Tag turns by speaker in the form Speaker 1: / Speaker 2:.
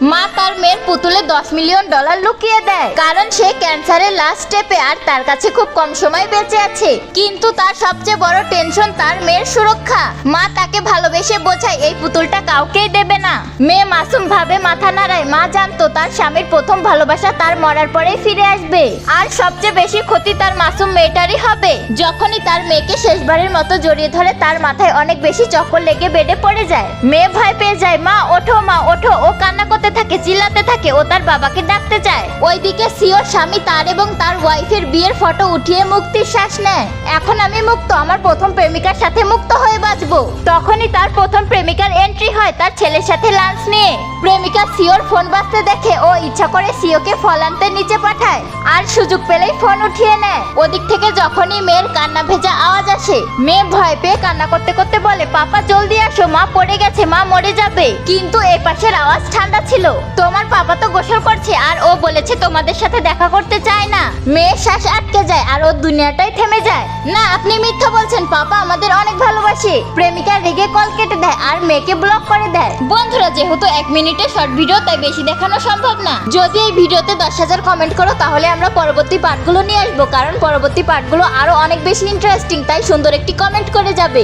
Speaker 1: মা তার মেয়ের পুতুলে $10 মিলিয়ন লুকিয়ে দেয়, কারণ সে ক্যান্সারের লাস্ট স্টেপে আর তার কাছে খুব কম সময় বেঁচে আছে। কিন্তু তার সবচেয়ে বড় টেনশন তার মেয়ের সুরক্ষা। মা তাকে ভালোবেসে বোঝায় এই পুতুলটা কাউকেই দেবে না। মেয়ে মাসুম ভাবে মাথা নাড়ায়। মা জানতো তার স্বামীর প্রথম ভালোবাসা তার মরার পরেই ফিরে আসবে, আর সবচেয়ে বেশি ক্ষতি তার মাসুম মেয়েটারই হবে। যখনই তার মেয়েকে শেষবারের মতো জড়িয়ে ধরে তার মাথায় অনেক বেশি চক্কর লেগে বেডে পড়ে যায়। মেয়ে ভয় পেয়ে যায়। মা ওঠো, মা ওঠো। ও কান্না করতে থাকে, চিল্লাতে থাকে, ও তার বাবাকে ডাকতে চায়। ওইদিকে সিওর স্বামী তার এবং তার ওয়াইফের বিয়ের ফটো উঠিয়ে মুক্তির শ্বাস নেয়। এখন আমি মুক্ত, আমার প্রথম প্রেমিকার সাথে মুক্ত হয়ে বাঁচবো। তখনই তার প্রথম প্রেমিকার এন্ট্রি হয় তার ছেলের সাথে লাঞ্চ নিয়ে। প্রেমিকা সিওর ফোন বাজতে দেখে ও ইচ্ছা করে সিওকে ফল আনতে নিচে পাঠায়, আর সুযোগ পেলেই ফোন উঠিয়ে নেয়। ওদিক থেকে যখনই মেয়ের কান্না ভেজা আওয়াজ আসে, মেয়ে ভয় পেয়ে কান্না করতে করতে বলে, পাপা জলদি আসো, মা পড়ে গেছে, মা মরে যাবে। কিন্তু এই পাশের আওয়াজ ঠান্ডা ছিল, তোমার পাপা তো গোসল করছে আর ও বলেছে তোমাদের সাথে দেখা করতে চায় না। মেয়ের শ্বাস আটকে যায় আর ওর দুনিয়াটাই থেমে যায়। না, আপনি মিথ্যা বলছেন, পাপা আমাদের অনেক ভালোবাসে। প্রেমিকা রেগে কল কেটে দেয় আর মেয়েকে ব্লক করে দেয়। বন্ধুরা, যেহেতু 1 মিনিটের শর্ট ভিডিও, তাই বেশি দেখানো সম্ভব না। যদি এই ভিডিওতে 10,000 কমেন্ট করো তাহলে আমরা পরবর্তী পার্টগুলো নিয়ে আসবো, কারণ পরবর্তী পার্টগুলো আরো অনেক বেশি ইন্টারেস্টিং। তাই সুন্দর একটি কমেন্ট করে যাবে।